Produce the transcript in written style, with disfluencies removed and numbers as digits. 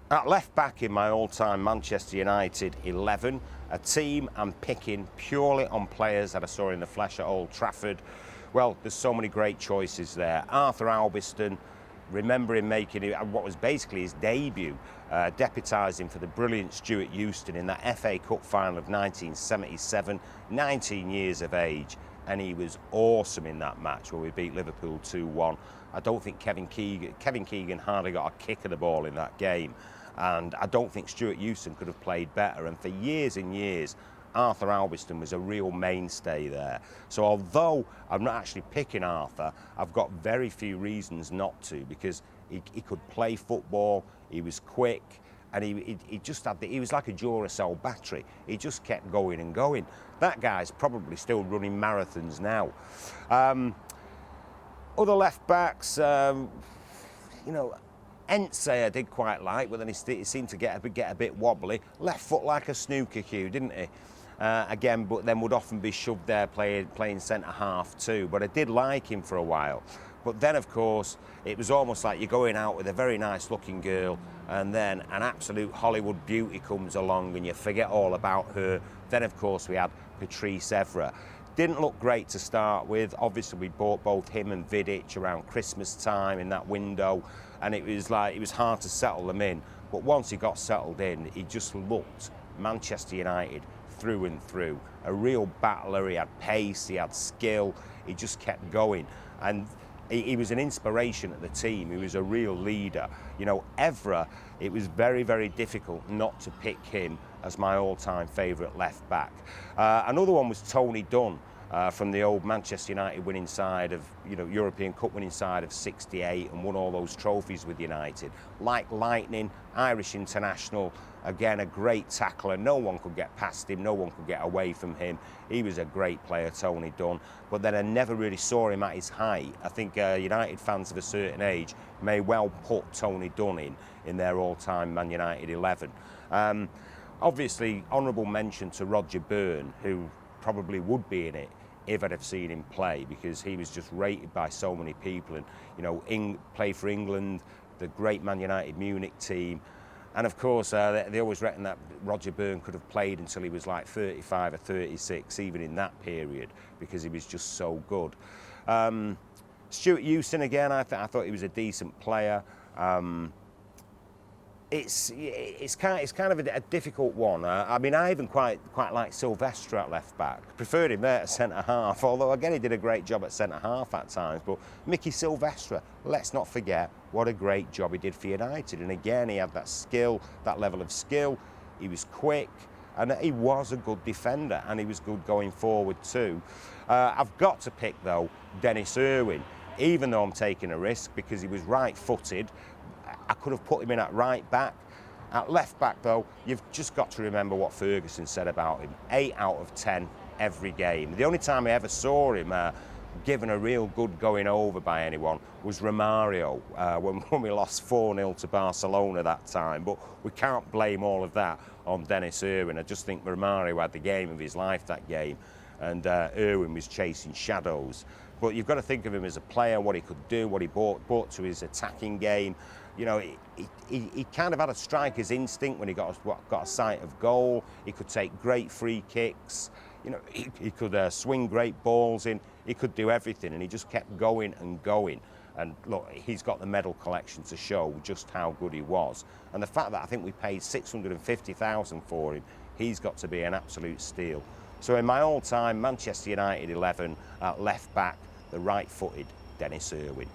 At left back in my all-time Manchester United 11, a team I'm picking purely on players that I saw in the flesh at Old Trafford. Well, there's so many great choices there. Arthur Albiston, remember him making what was basically his debut, deputising for the brilliant Stuart Houston in that FA Cup final of 1977, 19 years of age. And he was awesome in that match where we beat Liverpool 2-1. I don't think Kevin Keegan hardly got a kick of the ball in that game. And I don't think Stuart Houston could have played better. And for years and years, Arthur Albiston was a real mainstay there. So although I'm not actually picking Arthur, I've got very few reasons not to, because he could play football, he was quick, and he just had he was like a Duracell battery. He just kept going and going. That guy's probably still running marathons now. Other left backs, you know, HEINZE I did quite like, but then he seemed to get a bit wobbly. Left foot like a snooker cue, didn't he? Again, but then would often be shoved there playing centre half too. But I did like him for a while. But then, of course, it was almost like you're going out with a very nice looking girl and then an absolute Hollywood beauty comes along and you forget all about her. Then, of course, we had Patrice Evra. Didn't look great to start with. Obviously, we bought both him and Vidic around Christmas time in that window, and it was hard to settle them in. But once he got settled in, he just looked Manchester United through and through. A real battler. He had pace, he had skill, he just kept going. And he was an inspiration at the team. He was a real leader. You know, Evra, it was very, very difficult not to pick him as my all-time favourite left back. Another one was Tony Dunn from the old Manchester United winning side of, you know, European Cup winning side of '68 and won all those trophies with United. Like lightning, Irish international, again a great tackler. No one could get past him, no one could get away from him. He was a great player, Tony Dunn. But then I never really saw him at his height. I think United fans of a certain age may well put Tony Dunn in their all-time Man United 11. Obviously, honourable mention to Roger Byrne, who probably would be in it if I'd have seen him play, because he was just rated by so many people, and you know, played for England, the great Man United Munich team, and of course they always reckon that Roger Byrne could have played until he was like 35 or 36, even in that period, because he was just so good. Stuart Houston again, I thought he was a decent player. It's kind of a difficult one. I mean, I even quite like Silvestre at left back. Preferred him there at centre half, although again he did a great job at centre half at times. But Mickey Silvestre, let's not forget what a great job he did for United. And again, he had that skill, that level of skill. He was quick, and he was a good defender, and he was good going forward too. I've got to pick though Dennis Irwin, even though I'm taking a risk because he was right-footed. I could have put him in at right back. At left back though, you've just got to remember what Ferguson said about him. 8 out of 10 every game. The only time I ever saw him given a real good going over by anyone was Romario, when we lost 4-0 to Barcelona that time. But we can't blame all of that on Dennis Irwin. I just think Romario had the game of his life that game, and Irwin was chasing shadows. But you've got to think of him as a player, what he could do, what he brought to his attacking game. You know, he kind of had a striker's instinct when he got a sight of goal. He could take great free kicks. You know, he could swing great balls in. He could do everything, and he just kept going and going. And look, he's got the medal collection to show just how good he was. And the fact that I think we paid $650,000 for him, he's got to be an absolute steal. So in my all-time Manchester United 11 at left back, the right-footed Dennis Irwin.